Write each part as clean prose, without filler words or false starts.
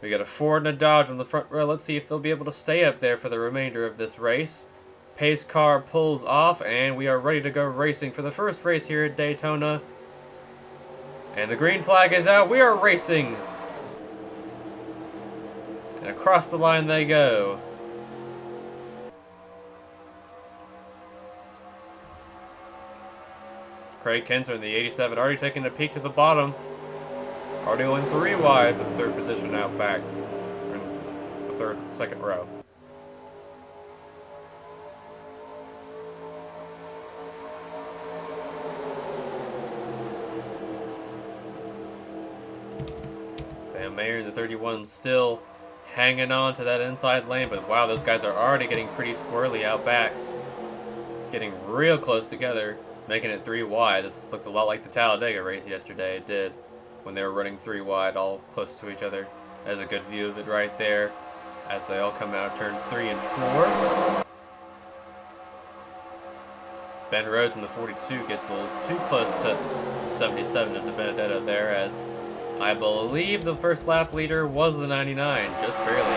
We got a Ford and a Dodge on the front row. Let's see if they'll be able to stay up there for the remainder of this race. Pace car pulls off, and we are ready to go racing for the first race here at Daytona. And the green flag is out. We are racing. And across the line they go. Craig Kinzer in the 87 already taking a peek to the bottom. Already going 3 wide for the third position out back. In the second row. Sam Mayer in the 31 still hanging on to that inside lane, but wow, those guys are already getting pretty squirrely out back. Getting real close together, making it 3 wide. This looks a lot like the Talladega race yesterday. It did, when they were running 3 wide, all close to each other. There's a good view of it right there, as they all come out of turns 3 and 4. Ben Rhodes in the 42 gets a little too close to the 77 of the Benedetto there, as I believe the first lap leader was the 99, just barely.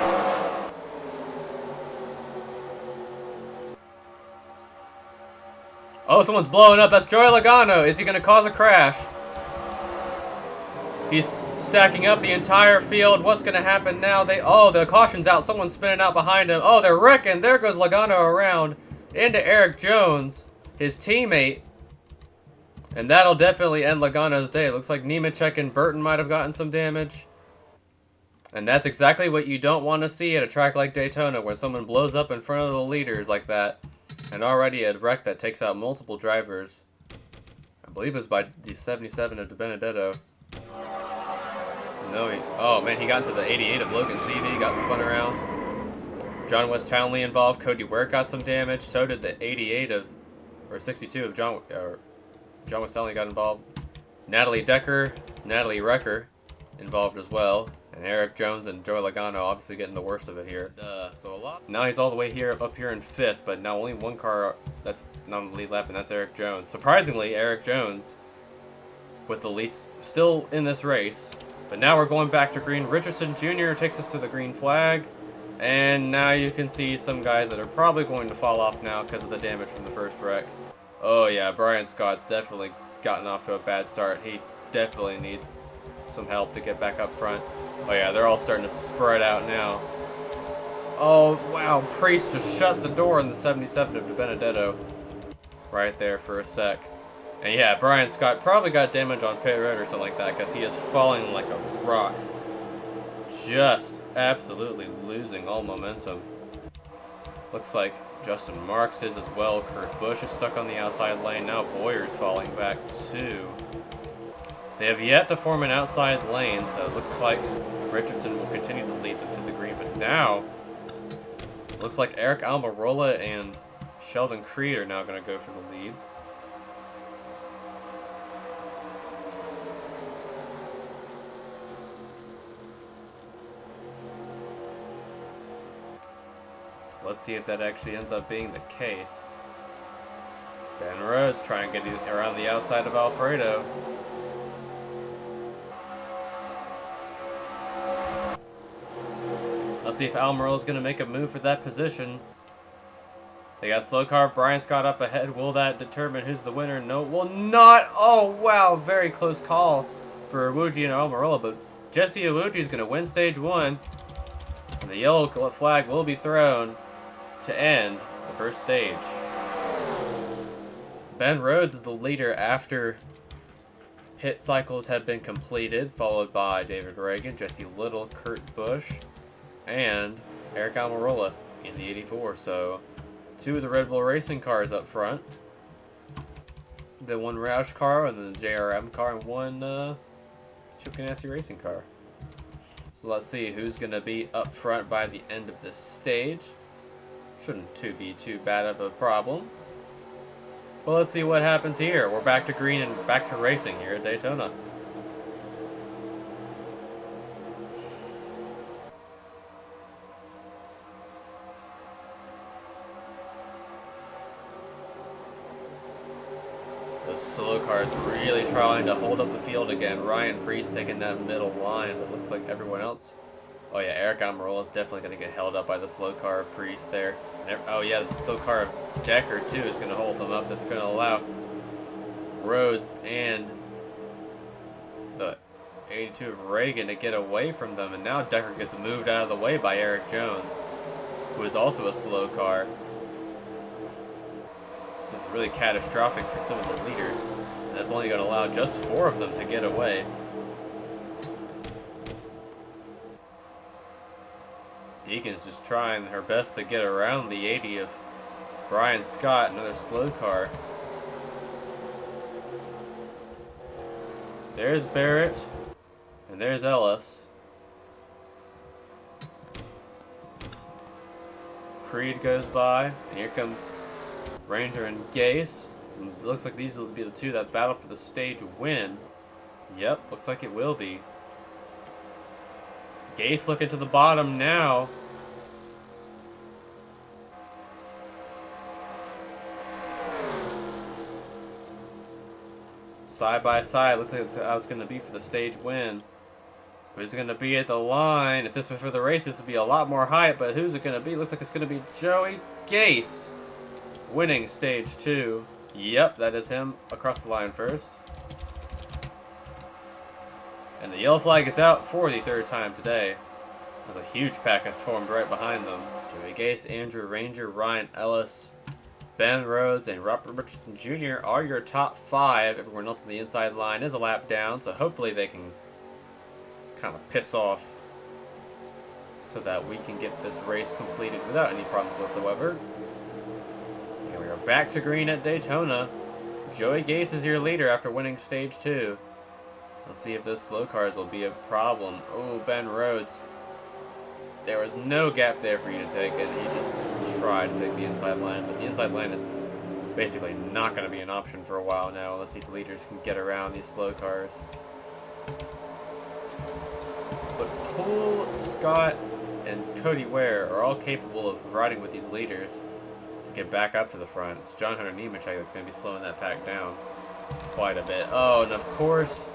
Oh, someone's blowing up. That's Joey Logano. Is he going to cause a crash? He's stacking up the entire field. What's going to happen now? Oh, the caution's out. Someone's spinning out behind him. Oh, they're wrecking. There goes Logano around into Eric Jones, his teammate. And that'll definitely end Logano's day. It looks like Nemechek and Burton might have gotten some damage. And that's exactly what you don't want to see at a track like Daytona, where someone blows up in front of the leaders like that. And already a wreck that takes out multiple drivers. I believe it was by the 77 of De Benedetto. No, oh man, he got into the 88 of Logan Seavey, got spun around. John West Townley involved. Cody Ware got some damage. So did the 88 of, or 62 of John West Townley got involved. Natalie Decker, Natalie Recker involved as well. And Eric Jones and Joey Logano obviously getting the worst of it here. So a lot. Now he's all the way up here in 5th, but now only one car that's not on the lead lap, and that's Eric Jones. Surprisingly, Eric Jones with the least still in this race. But now we're going back to green. Richardson Jr. takes us to the green flag. And now you can see some guys that are probably going to fall off now because of the damage from the first wreck. Oh yeah, Brian Scott's definitely gotten off to a bad start. He definitely needs some help to get back up front. Oh yeah, they're all starting to spread out now. Oh wow, Priest just shut the door in the 77 of De Benedetto right there for a sec. And yeah, Brian Scott probably got damage on pit road or something like that, because he is falling like a rock. Just absolutely losing all momentum. Looks like Justin Marks is as well. Kurt Busch is stuck on the outside lane. Now Boyer's falling back too. They have yet to form an outside lane, so it looks like Richardson will continue to lead them to the green. But now, it looks like Eric Almirola and Sheldon Creed are now going to go for the lead. Let's see if that actually ends up being the case. Ben Rhodes trying to get around the outside of Alfredo. Let's see if Almirola is going to make a move for that position. They got slow car. Brian Scott up ahead. Will that determine who's the winner? No, will not. Oh, wow. Very close call for Iwuji and Almirola. But Jesse Iwuji is going to win stage 1. And the yellow flag will be thrown to end the first stage. Ben Rhodes is the leader after pit cycles have been completed, followed by David Reagan, Jesse Little, Kurt Busch, and Eric Almirola in the 84. So 2 of the Red Bull Racing cars up front. The 1 Roush car, and then the JRM car, and 1 Chip Ganassi Racing car. So let's see who's going to be up front by the end of this stage. Shouldn't be too bad of a problem. Well, let's see what happens here. We're back to green and back to racing here at Daytona. The slow car is really trying to hold up the field again. Ryan Priest taking that middle line, but looks like everyone else Oh yeah, Eric Almirola is definitely going to get held up by the slow car of Priest there. Oh yeah, the slow car of Decker too is going to hold them up. That's going to allow Rhodes and the 82 of Reagan to get away from them. And now Decker gets moved out of the way by Eric Jones, who is also a slow car. This is really catastrophic for some of the leaders. And that's only going to allow just 4 of them to get away. Deacon's just trying her best to get around the 80 of Brian Scott, another slow car. There's Barrett, and there's Ellis. Creed goes by, and here comes Ranger and Gase. And it looks like these will be the 2 that battle for the stage win. Yep, looks like it will be. Gase looking to the bottom now. Side by side, looks like that's how it's going to be for the stage win. Who's going to be at the line? If this was for the race, this would be a lot more hype, but who's it going to be? Looks like it's going to be Joey Gase winning stage 2. Yep, that is him across the line first. And the yellow flag is out for the 3rd time today. There's a huge pack has formed right behind them. Joey Gase, Andrew Ranger, Ryan Ellis, Ben Rhodes, and Robert Richardson Jr. are your top 5. Everyone else on the inside line is a lap down, so hopefully they can kind of piss off so that we can get this race completed without any problems whatsoever. And we are back to green at Daytona. Joey Gase is your leader after winning stage 2. Let's see if those slow cars will be a problem. Oh, Ben Rhodes. There was no gap there for you to take, and he just tried to take the inside line. But the inside line is basically not going to be an option for a while now unless these leaders can get around these slow cars. But Poole, Scott, and Cody Ware are all capable of riding with these leaders to get back up to the front. It's John Hunter Nemechek that's going to be slowing that pack down quite a bit. Oh, and of course,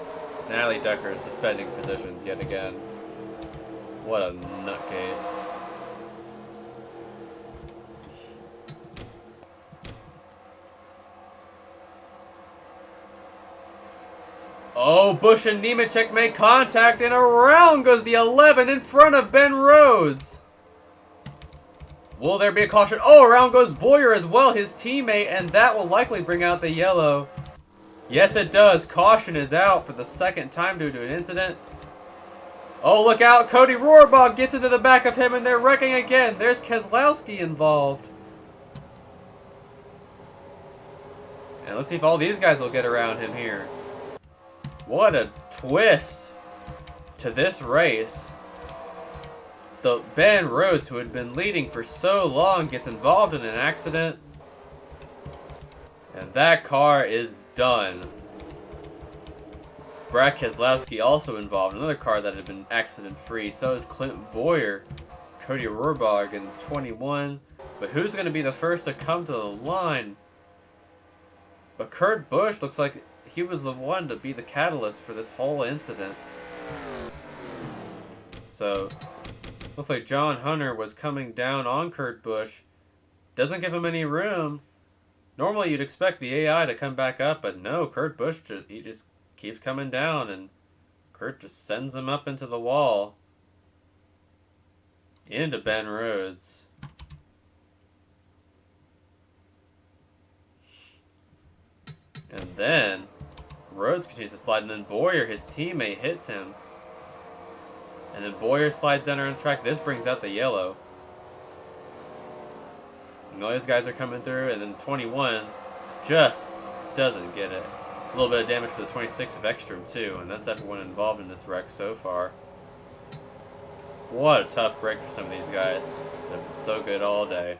Natalie Decker is defending positions yet again. What a nutcase. Oh, Bush and Nemechek make contact, and around goes the 11 in front of Ben Rhodes. Will there be a caution? Oh, around goes Boyer as well, his teammate, and that will likely bring out the yellow. Yes, it does. Caution is out for the 2nd time due to an incident. Oh, look out. Cody Rohrbach gets into the back of him, and they're wrecking again. There's Keselowski involved. And let's see if all these guys will get around him here. What a twist to this race. The Ben Rhodes, who had been leading for so long, gets involved in an accident. And that car is done. Brad Keselowski also involved, another car that had been accident-free. So is Clint Boyer, Cody Rohrbach in 21. But who's going to be the first to come to the line? But Kurt Busch looks like he was the one to be the catalyst for this whole incident. So, looks like John Hunter was coming down on Kurt Busch. Doesn't give him any room. Normally you'd expect the AI to come back up, but no, Kurt Busch, he just keeps coming down, and Kurt just sends him up into the wall. Into Ben Rhodes. And then Rhodes continues to slide, and then Boyer, his teammate, hits him. And then Boyer slides down around the track. This brings out the yellow. And all these guys are coming through, and then 21 just doesn't get it. A little bit of damage for the 26 of Ekstrom too, and that's everyone involved in this wreck so far. What a tough break for some of these guys. They've been so good all day.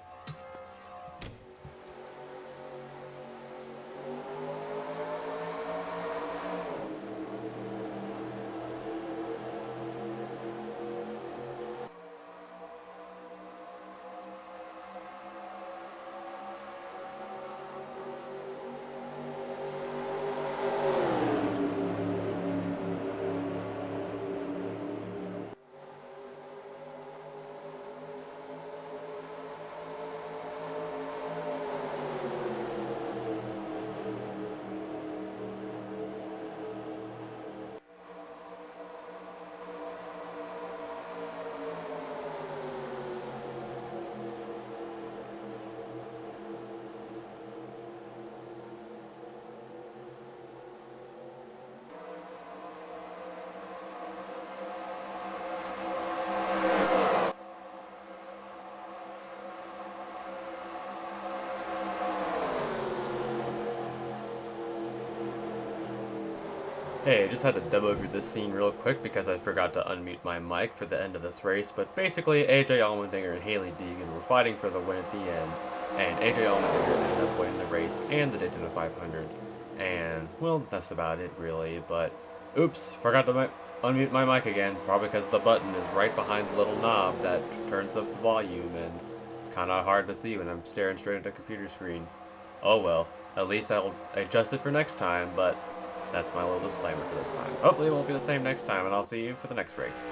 Hey, I just had to dub over this scene real quick because I forgot to unmute my mic for the end of this race, but basically AJ Allmendinger and Haley Deegan were fighting for the win at the end, and AJ Allmendinger ended up winning the race and the Daytona 500, and, well, that's about it really, but, oops, forgot to unmute my mic again, probably because the button is right behind the little knob that turns up the volume, and it's kind of hard to see when I'm staring straight at a computer screen. Oh well, at least I'll adjust it for next time, but that's my little disclaimer for this time. Hopefully it won't be the same next time, and I'll see you for the next race.